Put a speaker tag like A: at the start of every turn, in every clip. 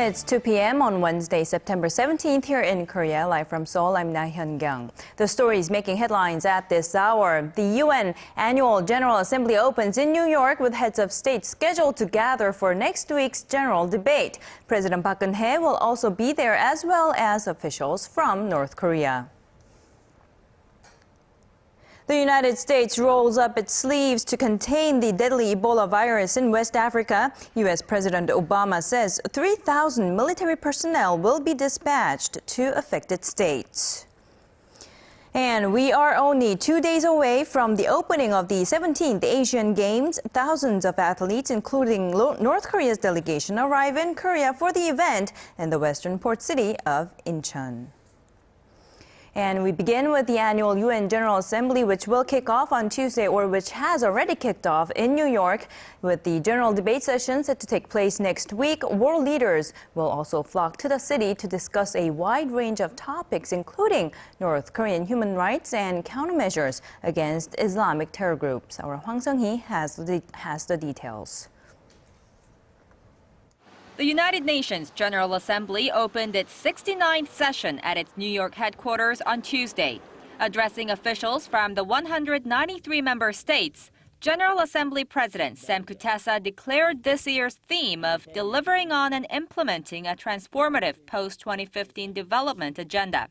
A: It's 2 p.m. on Wednesday, September 17th here in Korea. Live from Seoul, I'm Laah Hyun-kyung. The stories making headlines at this hour. The UN Annual General Assembly opens in New York with heads of state scheduled to gather for next week's general debate. President Park Geun-hye will also be there, as well as officials from North Korea. The United States rolls up its sleeves to contain the deadly Ebola virus in West Africa. U.S. President Obama says 3,000 military personnel will be dispatched to affected states. And we are only 2 days away from the opening of the 17th Asian Games. Thousands of athletes, including North Korea's delegation, arrive in Korea for the event in the western port city of Incheon. And we begin with the annual UN General Assembly, which will kick off on Tuesday, or which has already kicked off in New York. With the general debate session set to take place next week, world leaders will also flock to the city to discuss a wide range of topics, including North Korean human rights and countermeasures against Islamic terror groups. Our Hwang Seung-hee has the details.
B: The United Nations General Assembly opened its 69th session at its New York headquarters on Tuesday. Addressing officials from the 193 member states, General Assembly President Sam Kutesa declared this year's theme of delivering on and implementing a transformative post-2015 development agenda.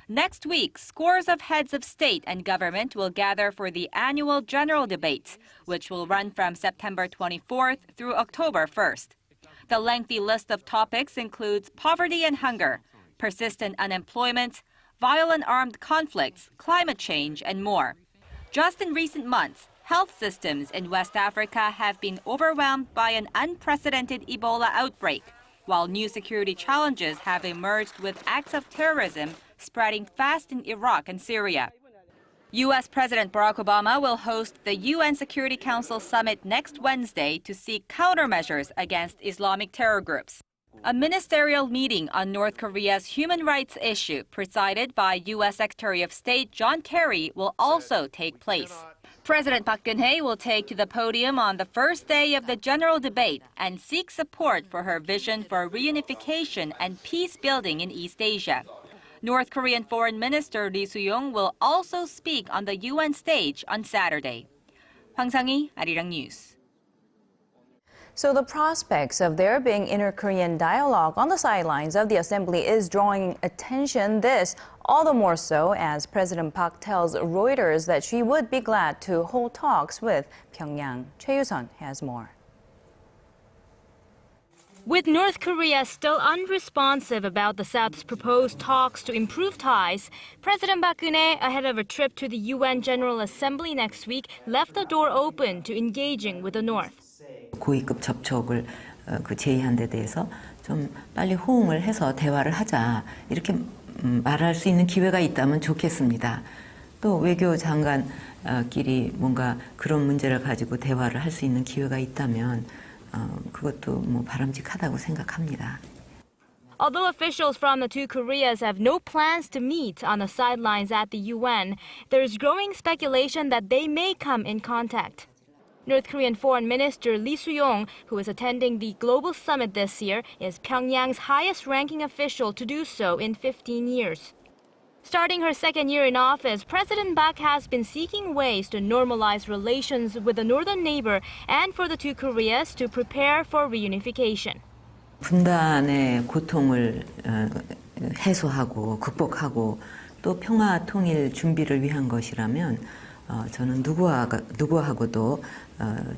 B: Next week, scores of heads of state and government will gather for the annual general debates, which will run from September 24th through October 1st. The lengthy list of topics includes poverty and hunger, persistent unemployment, violent armed conflicts, climate change, and more. Just in recent months, health systems in West Africa have been overwhelmed by an unprecedented Ebola outbreak, while new security challenges have emerged with acts of terrorism spreading fast in Iraq and Syria. U.S. President Barack Obama will host the UN Security Council summit next Wednesday to seek countermeasures against Islamic terror groups. A ministerial meeting on North Korea's human rights issue, presided by U.S. Secretary of State John Kerry, will also take place. President Park Geun-hye will take to the podium on the first day of the general debate and seek support for her vision for reunification and peace building in East Asia. North Korean Foreign Minister Lee Soo-young will also speak on the UN stage on Saturday. Hwang Seung-hee, Arirang News.
A: So the prospects of there being inter-Korean dialogue on the sidelines of the assembly is drawing attention. This all the more so as President Park tells Reuters that she would be glad to hold talks with Pyongyang. Choi Yoo-sun has more.
C: With North Korea still unresponsive about the South's proposed talks to improve ties, President Park Geun-hye, ahead of a trip to the UN General Assembly next week, left the door open to engaging with the North.
D: 고위급 접촉을 제의한 데 대해서 좀 빨리 호응을 해서 대화를 하자, 이렇게 말할 수 있는 기회가 있다면 좋겠습니다. 또 외교 장관끼리 뭔가 그런 문제를 가지고 대화를 할 수 있는 기회가 있다면 그것도 바람직하다고 생각합니다.
C: Although officials from the two Koreas have no plans to meet on the sidelines at the UN, there is growing speculation that they may come in contact. North Korean Foreign Minister Lee Soo-young, who is attending the global summit this year, is Pyongyang's highest-ranking official to do so in 15 years. Starting her second year in office, President Park has been seeking ways to normalize relations with the northern neighbor and for the two Koreas to prepare for reunification.
D: 분단의 고통을 해소하고 극복하고 또 평화 통일 준비를 위한 것이라면 저는 누구하고도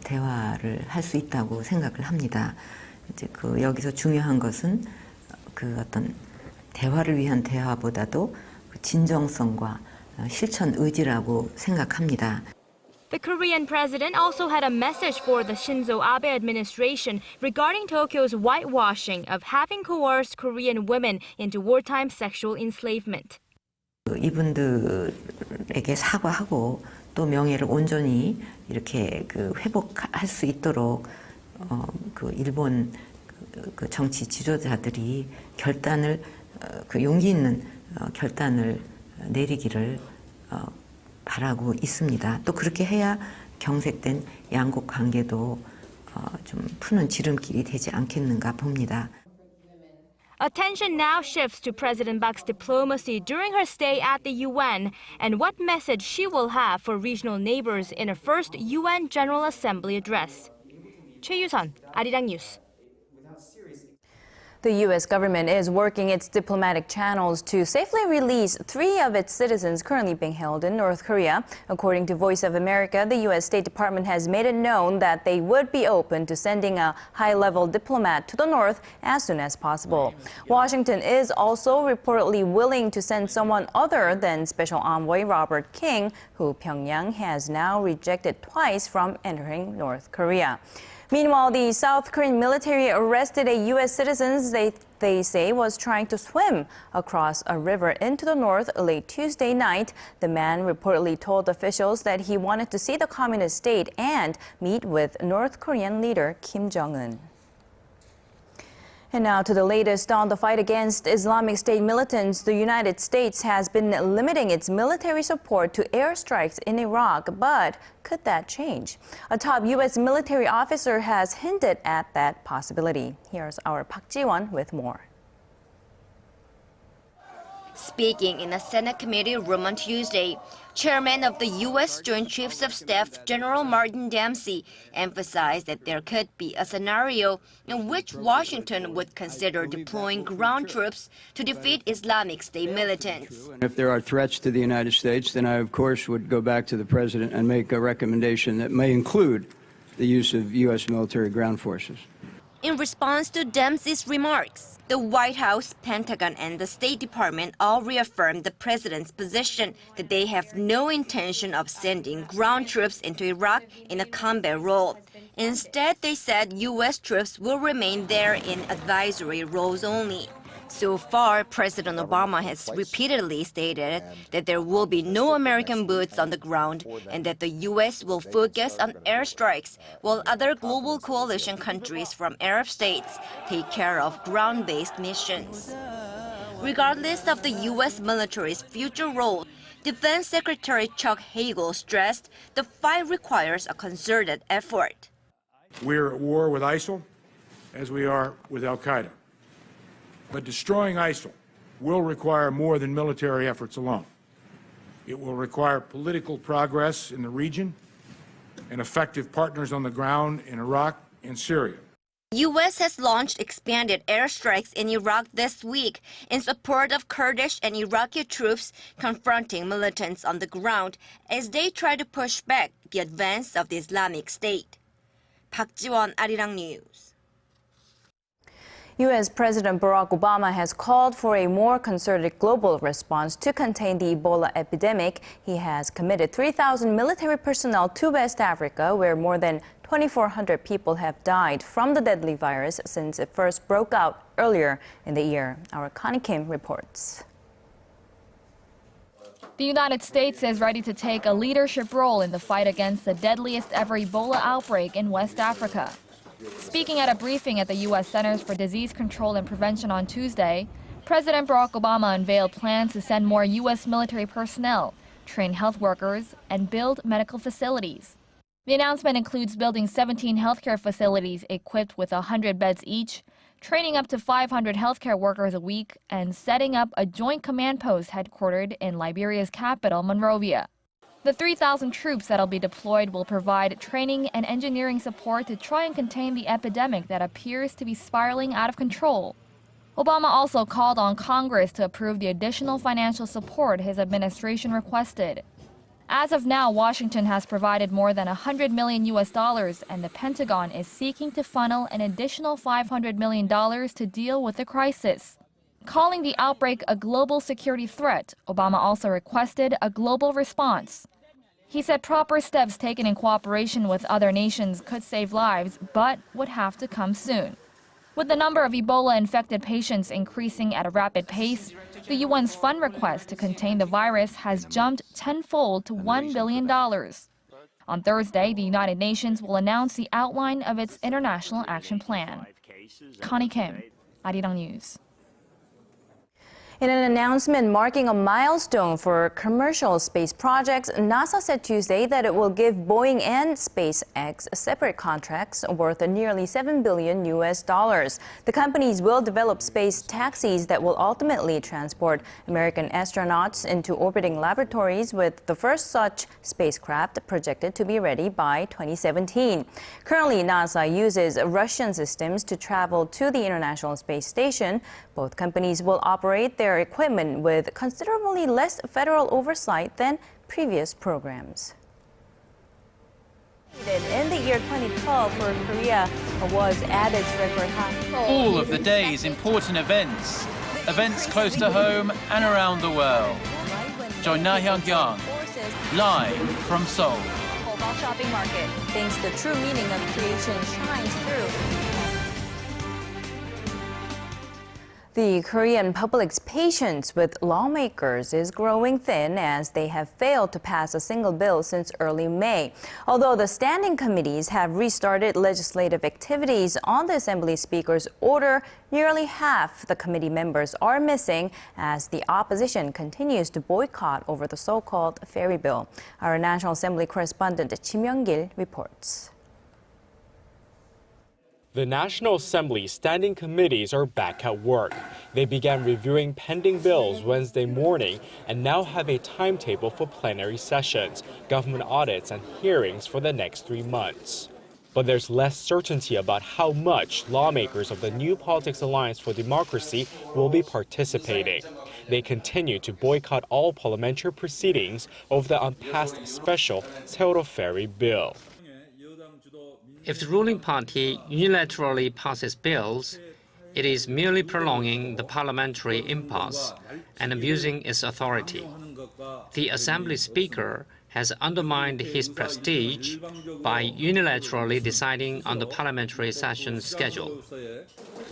D: 대화를 할 수 있다고 생각을 합니다. 이제 여기서 중요한 것은 어떤 대화를 위한 대화보다도 진정성과 실천 의지라고 생각합니다.
C: The Korean president also had a message for the Shinzo Abe administration regarding Tokyo's whitewashing of having coerced Korean women into wartime sexual enslavement.
D: 이분들에게 사과하고 또 명예를 온전히 이렇게 회복할 수 있도록 일본 정치 지도자들이 결단을 용기 있는 결단을 내리기를 바라고 있습니다. 또 그렇게 해야 경색된 양국 관계도 좀 푸는 지름길이 되지 않겠는가 봅니다.
C: Attention now shifts to President Park's diplomacy during her stay at the UN and what message she will have for regional neighbors in her first UN General Assembly address. Choi Yu-sun, Arirang News.
A: The U.S. government is working its diplomatic channels to safely release 3 of its citizens currently being held in North Korea. According to Voice of America, the U.S. State Department has made it known that they would be open to sending a high-level diplomat to the north as soon as possible. Washington is also reportedly willing to send someone other than Special Envoy Robert King, who Pyongyang has now rejected twice from entering North Korea. Meanwhile, the South Korean military arrested a U.S. citizen they say was trying to swim across a river into the north late Tuesday night. The man reportedly told officials that he wanted to see the communist state and meet with North Korean leader Kim Jong-un. And now to the latest on the fight against Islamic State militants. The United States has been limiting its military support to airstrikes in Iraq, but could that change? A top U.S. military officer has hinted at that possibility. Here's our Park Ji-won with more.
E: Speaking in a Senate committee room on Tuesday, Chairman of the U.S. Joint Chiefs of Staff General Martin Dempsey emphasized that there could be a scenario in which Washington would consider deploying ground troops to defeat Islamic State militants.
F: If there are threats to the United States, then I, of course, would go back to the President and make a recommendation that may include the use of U.S. military ground forces.
E: In response to Dempsey's remarks, the White House, Pentagon, and the State Department all reaffirmed the president's position that they have no intention of sending ground troops into Iraq in a combat role. Instead, they said U.S. troops will remain there in advisory roles only. So far, President Obama has repeatedly stated that there will be no American boots on the ground and that the U.S. will focus on airstrikes while other global coalition countries from Arab states take care of ground-based missions. Regardless of the U.S. military's future role, Defense Secretary Chuck Hagel stressed the fight requires a concerted effort.
G: We're at war with ISIL as we are with al-Qaeda. But destroying ISIL will require more than military efforts alone. It will require political progress in the region and effective partners on the ground in Iraq and Syria.
E: The U.S. has launched expanded airstrikes in Iraq this week in support of Kurdish and Iraqi troops confronting militants on the ground as they try to push back the advance of the Islamic State. Park Ji-won, Arirang News.
A: U.S. President Barack Obama has called for a more concerted global response to contain the Ebola epidemic. He has committed 3,000 military personnel to West Africa, where more than 2,400 people have died from the deadly virus since it first broke out earlier in the year. Our Connie Kim reports.
H: The United States is ready to take a leadership role in the fight against the deadliest ever Ebola outbreak in West Africa. Speaking at a briefing at the U.S. Centers for Disease Control and Prevention on Tuesday, President Barack Obama unveiled plans to send more U.S. military personnel, train health workers, and build medical facilities. The announcement includes building 17 healthcare facilities equipped with 100 beds each, training up to 500 healthcare workers a week, and setting up a joint command post headquartered in Liberia's capital, Monrovia. The 3,000 troops that'll be deployed will provide training and engineering support to try and contain the epidemic that appears to be spiraling out of control. Obama also called on Congress to approve the additional financial support his administration requested. As of now, Washington has provided more than $100 million and the Pentagon is seeking to funnel an additional $500 million to deal with the crisis. Calling the outbreak a global security threat, Obama also requested a global response. He said proper steps taken in cooperation with other nations could save lives, but would have to come soon. With the number of Ebola-infected patients increasing at a rapid pace, the UN's fund request to contain the virus has jumped tenfold to $1 billion. On Thursday, the United Nations will announce the outline of its international action plan. Connie Kim, Arirang News.
A: In an announcement marking a milestone for commercial space projects, NASA said Tuesday that it will give Boeing and SpaceX separate contracts worth nearly $7 billion. The companies will develop space taxis that will ultimately transport American astronauts into orbiting laboratories, with the first such spacecraft projected to be ready by 2017. Currently, NASA uses Russian systems to travel to the International Space Station. Both companies will operate their equipment with considerably less federal oversight than previous programs. In the year 2012, for Korea was at its record high.
I: All of the day's important events close to home and around the world. Join Laah Hyun-kyung live from Seoul.
A: Shopping market thinks the true meaning of creation shines through. The Korean public's patience with lawmakers is growing thin, as they have failed to pass a single bill since early May. Although the standing committees have restarted legislative activities on the Assembly Speaker's order, nearly half the committee members are missing as the opposition continues to boycott over the so-called ferry bill. Our National Assembly correspondent Kim Young-gil reports.
J: The National Assembly standing committees are back at work. They began reviewing pending bills Wednesday morning and now have a timetable for plenary sessions, government audits, and hearings for the next 3 months. But there's less certainty about how much lawmakers of the New Politics Alliance for Democracy will be participating. They continue to boycott all parliamentary proceedings over the unpassed special Seoul ferry bill.
K: If the ruling party unilaterally passes bills, it is merely prolonging the parliamentary impasse and abusing its authority. The Assembly Speaker has undermined his prestige by unilaterally deciding on the parliamentary session schedule.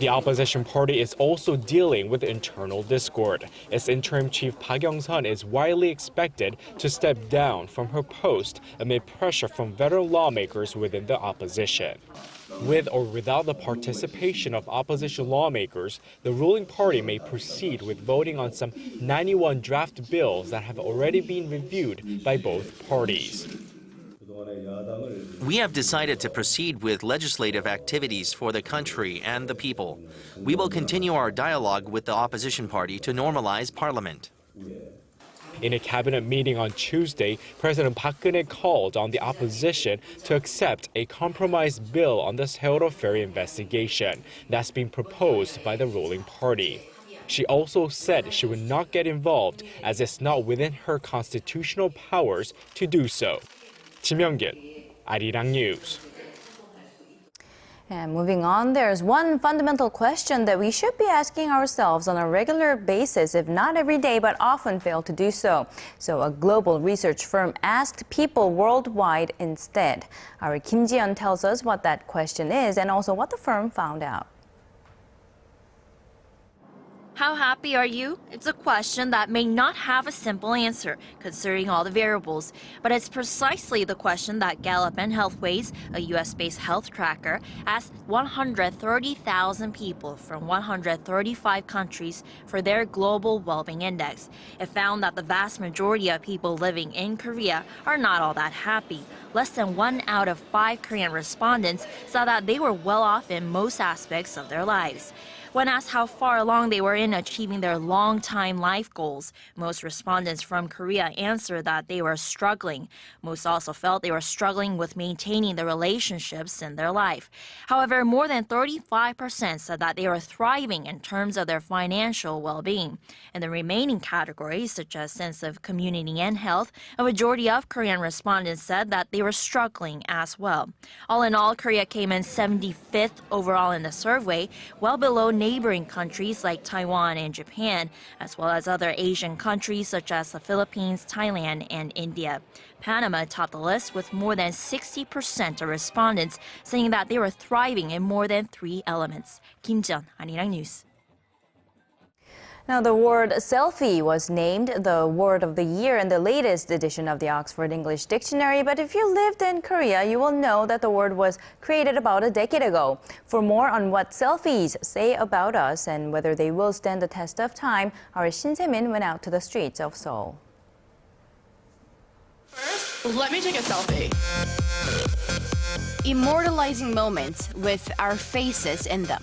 J: The opposition party is also dealing with internal discord. Its interim chief Park Geun-hye is widely expected to step down from her post amid pressure from veteran lawmakers within the opposition. With or without the participation of opposition lawmakers, the ruling party may proceed with voting on some 91 draft bills that have already been reviewed by both parties.
L: We have decided to proceed with legislative activities for the country and the people. We will continue our dialogue with the opposition party to normalize parliament.
J: In a cabinet meeting on Tuesday, President Park Geun-hye called on the opposition to accept a compromise bill on the Seoul ferry investigation that's been proposed by the ruling party. She also said she would not get involved, as it's not within her constitutional powers to do so. Kim Young-gil, Arirang News.
A: And moving on, there's one fundamental question that we should be asking ourselves on a regular basis, if not every day, but often fail to do so. So a global research firm asked people worldwide instead. Our Incheon tells us what that question is and also what the firm found out.
M: How happy are you? It's a question that may not have a simple answer, considering all the variables. But it's precisely the question that Gallup and Healthways, a US-based health tracker, asked 130,000 people from 135 countries for their global well-being index. It found that the vast majority of people living in Korea are not all that happy. Less than 1 out of 5 Korean respondents saw that they were well off in most aspects of their lives. When asked how far along they were in achieving their long-time life goals, most respondents from Korea answered that they were struggling. Most also felt they were struggling with maintaining the relationships in their life. However, more than 35% said that they were thriving in terms of their financial well-being. In the remaining categories, such as sense of community and health, a majority of Korean respondents said that they were struggling as well. All in all, Korea came in 75th overall in the survey, well below neighboring countries like Taiwan and Japan, as well as other Asian countries such as the Philippines, Thailand, and India. Panama topped the list with more than 60% of respondents saying that they were thriving in more than 3 elements. Kim Jeon, Arirang News.
A: Now, the word selfie was named the word of the year in the latest edition of the Oxford English Dictionary. But if you lived in Korea, you will know that the word was created about a decade ago. For more on what selfies say about us and whether they will stand the test of time, our Shin Se-min went out to the streets of Seoul.
N: First, let me take a selfie.
O: Immortalizing moments with our faces in them.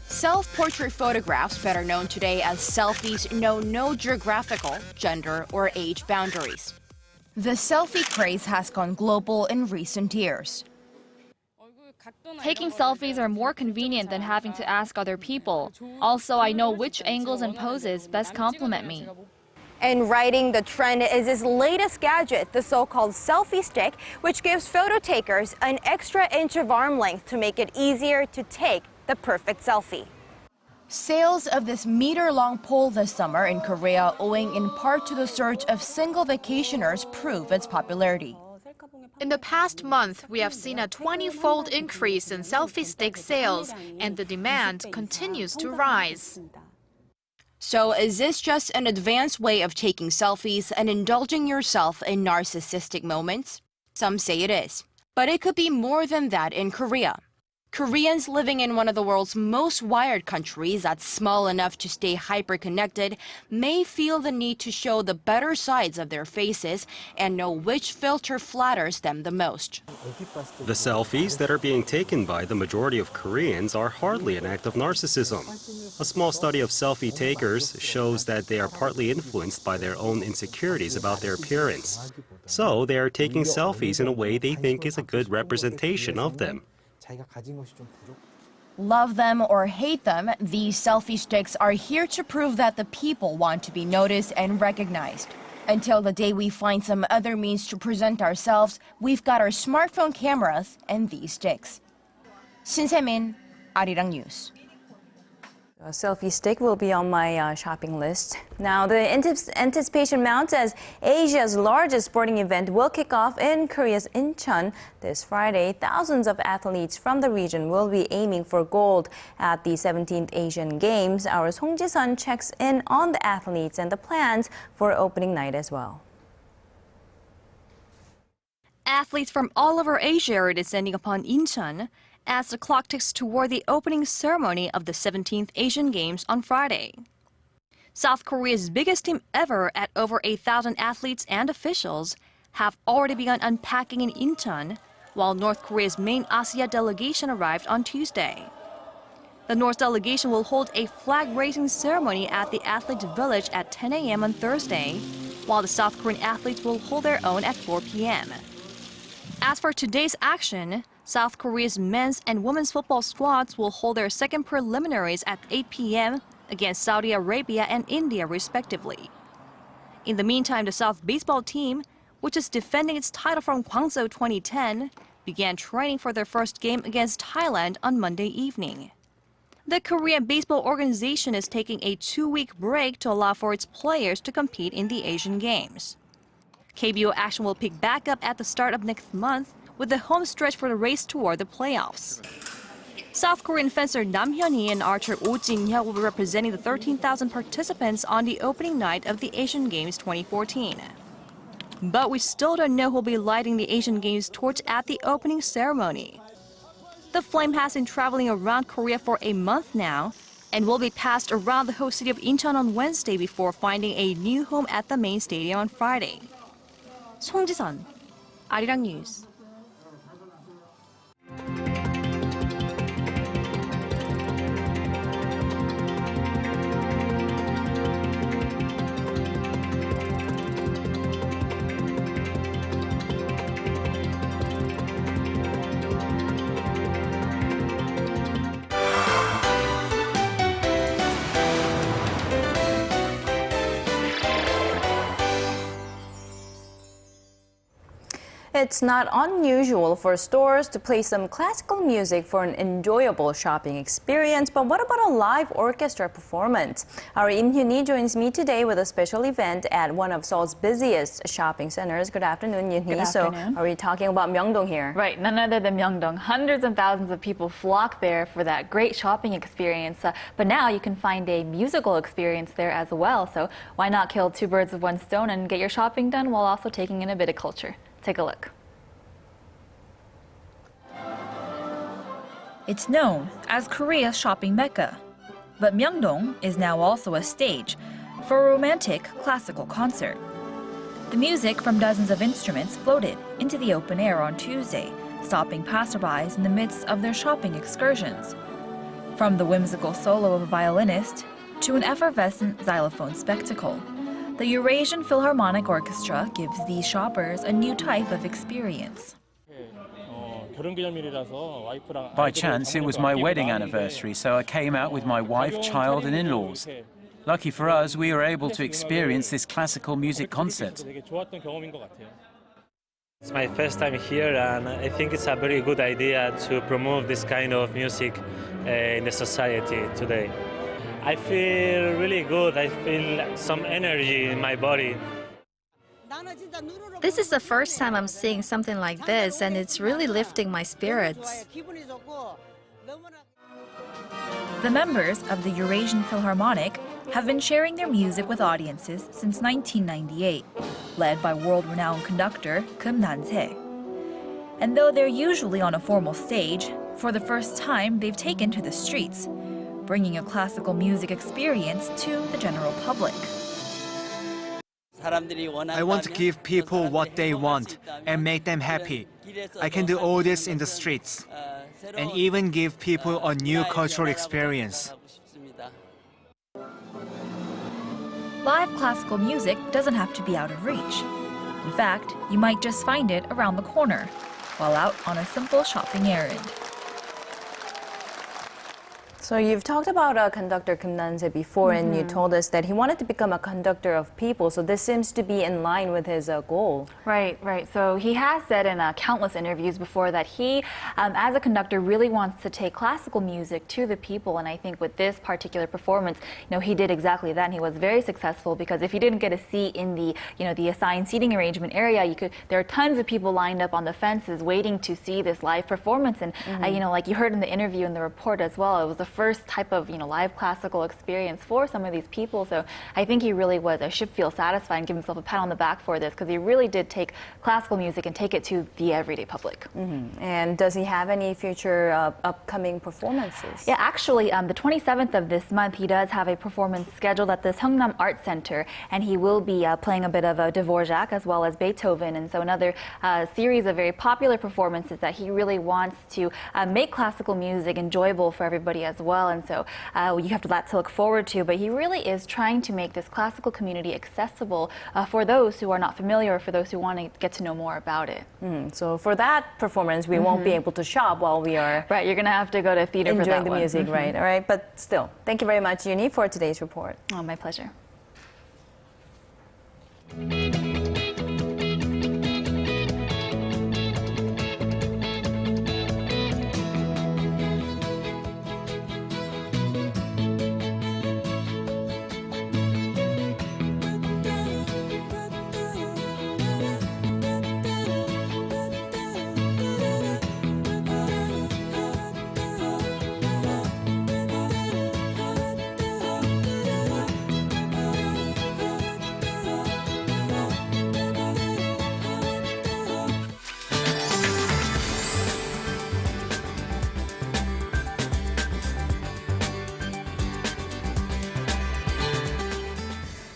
O: Self-portrait photographs, better known today as selfies, know no geographical, gender, or age boundaries.
P: The selfie craze has gone global in recent years.
H: Taking selfies are more convenient than having to ask other people. Also, I know which angles and poses best compliment me.
Q: And riding the trend is his latest gadget, the so-called selfie stick, which gives photo takers an extra inch of arm length to make it easier to take the perfect selfie.
P: Sales of this meter-long pole this summer in Korea, owing in part to the surge of single vacationers, prove its popularity.
N: In the past month, we have seen a 20-fold increase in selfie stick sales, and the demand continues to rise.
O: So is this just an advanced way of taking selfies and indulging yourself in narcissistic moments? Some say it is. But it could be more than that in Korea. Koreans living in one of the world's most wired countries that's small enough to stay hyper-connected may feel the need to show the better sides of their faces and know which filter flatters them the most.
R: The selfies that are being taken by the majority of Koreans are hardly an act of narcissism. A small study of selfie takers shows that they are partly influenced by their own insecurities about their appearance. So they are taking selfies in a way they think is a good representation of them.
P: Love them or hate them, these selfie sticks are here to prove that the people want to be noticed and recognized. Until the day we find some other means to present ourselves, we've got our smartphone cameras and these sticks. Shin Se-min, Arirang News.
A: A selfie stick will be on my shopping list. Now, the anticipation mounts as Asia's largest sporting event will kick off in Korea's Incheon this Friday. Thousands of athletes from the region will be aiming for gold at the 17th Asian Games. Our Song Ji-sun checks in on the athletes and the plans for opening night as well.
B: Athletes from all over Asia are descending upon Incheon as the clock ticks toward the opening ceremony of the 17th Asian Games on Friday. South Korea's biggest team ever at over 8,000 athletes and officials have already begun unpacking in Incheon, while North Korea's main ASEA delegation arrived on Tuesday. The North delegation will hold a flag-raising ceremony at the Athletes Village at 10 a.m. on Thursday, while the South Korean athletes will hold their own at 4 p.m. As for today's action, South Korea's men's and women's football squads will hold their second preliminaries at 8 p.m. against Saudi Arabia and India, respectively. In the meantime, the South baseball team, which is defending its title from Gwangju 2010, began training for their first game against Thailand on Monday evening. The Korean Baseball Organization is taking a 2-week break to allow for its players to compete in the Asian Games. KBO action will pick back up at the start of next month, with the home stretch for the race toward the playoffs. South Korean fencer Laah Hyun-kyung and archer Oh Jin-hye will be representing the 13,000 participants on the opening night of the Asian Games 2014. But we still don't know who will be lighting the Asian Games torch at the opening ceremony. The flame has been traveling around Korea for a month now and will be passed around the host city of Incheon on Wednesday before finding a new home at the main stadium on Friday. Song Ji-sun, Arirang News.
A: It's not unusual for stores to play some classical music for an enjoyable shopping experience, but what about a live orchestra performance? Our Incheon joins me today with a special event at one of Seoul's busiest shopping centers. Good afternoon, Yoon-hee.
S: Good afternoon.
A: So, are we talking about Myeongdong here?
S: Right, none other than Myeongdong. Hundreds and thousands of people flock there for that great shopping experience. But now you can find a musical experience there as well. So why not kill two birds with one stone and get your shopping done while also taking in a bit of culture? Take a look.
T: It's known as Korea's shopping mecca, but Myeongdong is now also a stage for a romantic classical concert. The music from dozens of instruments floated into the open air on Tuesday, stopping passerbys in the midst of their shopping excursions. From the whimsical solo of a violinist to an effervescent xylophone spectacle, the Eurasian Philharmonic Orchestra gives these shoppers a new type of experience.
I: By chance, it was my wedding anniversary, so I came out with my wife, child, and in-laws. Lucky for us, we were able to experience this classical music concert.
U: It's my first time here, and I think it's a very good idea to promote this kind of music in the society today. I feel really good. I feel some energy in my body.
V: This is the first time I'm seeing something like this, and it's really lifting my spirits.
T: The members of the Eurasian Philharmonic have been sharing their music with audiences since 1998, led by world-renowned conductor Kim Nan-se. And though they're usually on a formal stage, for the first time they've taken to the streets, bringing a classical music experience to the general public.
W: I want to give people what they want and make them happy. I can do all this in the streets and even give people a new cultural experience.
T: Live classical music doesn't have to be out of reach. In fact, you might just find it around the corner while out on a simple shopping errand.
A: So you've talked about conductor Kim Nan-se before, and you told us that he wanted to become a conductor of people. So this seems to be in line with his goal.
S: Right. So he has said in countless interviews before that he, as a conductor, really wants to take classical music to the people. And I think with this particular performance, he did exactly that. And he was very successful because if you didn't get a seat in the, the assigned seating arrangement area, there are tons of people lined up on the fences waiting to see this live performance. And like you heard in the interview in the report as well, it was the first type of live classical experience for some of these people. So I think he really should feel satisfied and give himself a pat on the back for this, because he really did take classical music and take it to the everyday public.
A: And does he have any future upcoming performances?
S: Yeah, actually, the 27th of this month, he does have a performance scheduled at the Seongnam Art Center, and he will be playing a bit of Dvorak as well as Beethoven, and so another series of very popular performances that he really wants to make classical music enjoyable for everybody as well. And so you have that to look forward to, but he really is trying to make this classical community accessible for those who are not familiar or for those who want to get to know more about it.
A: So for that performance, we won't be able to shop while we are
S: you're going to have to go to theater for that
A: enjoying the music, right? All right, but still, thank you very much, Yoon-hee, for today's report.
S: Oh, my pleasure.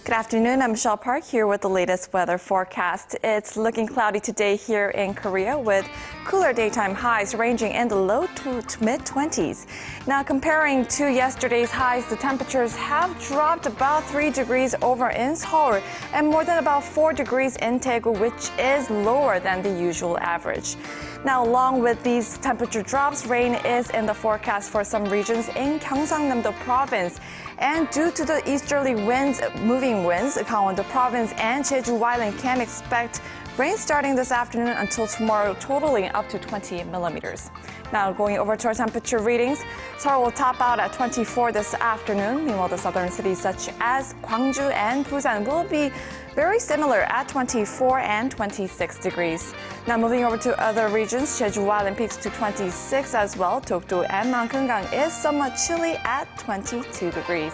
X: Good afternoon, I'm Michelle Park here with the latest weather forecast. It's looking cloudy today here in Korea with cooler daytime highs ranging in the low to mid-20s. Now comparing to yesterday's highs, the temperatures have dropped about 3 degrees over in Seoul and more than about 4 degrees in Daegu, which is lower than the usual average. Now, along with these temperature drops, rain is in the forecast for some regions in Gyeongsang-namdo province. And due to the easterly winds, moving winds, Gangwon-do province and Jeju Island can expect Rain starting this afternoon until tomorrow, totaling up to 20 millimeters. Now going over to our temperature readings. Seoul will top out at 24 this afternoon. Meanwhile, the southern cities such as Gwangju and Busan will be very similar at 24 and 26 degrees. Now moving over to other regions, Jeju Island peaks to 26 as well. Dokdo and Mount Keungang is somewhat chilly at 22 degrees.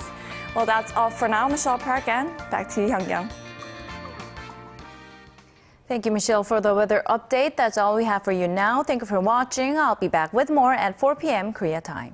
X: Well, that's all for now. Michelle Park, and back to you, Hyun-kyung.
A: Thank you, Michelle, for the weather update. That's all we have for you now. Thank you for watching. I'll be back with more at 4 p.m. Korea time.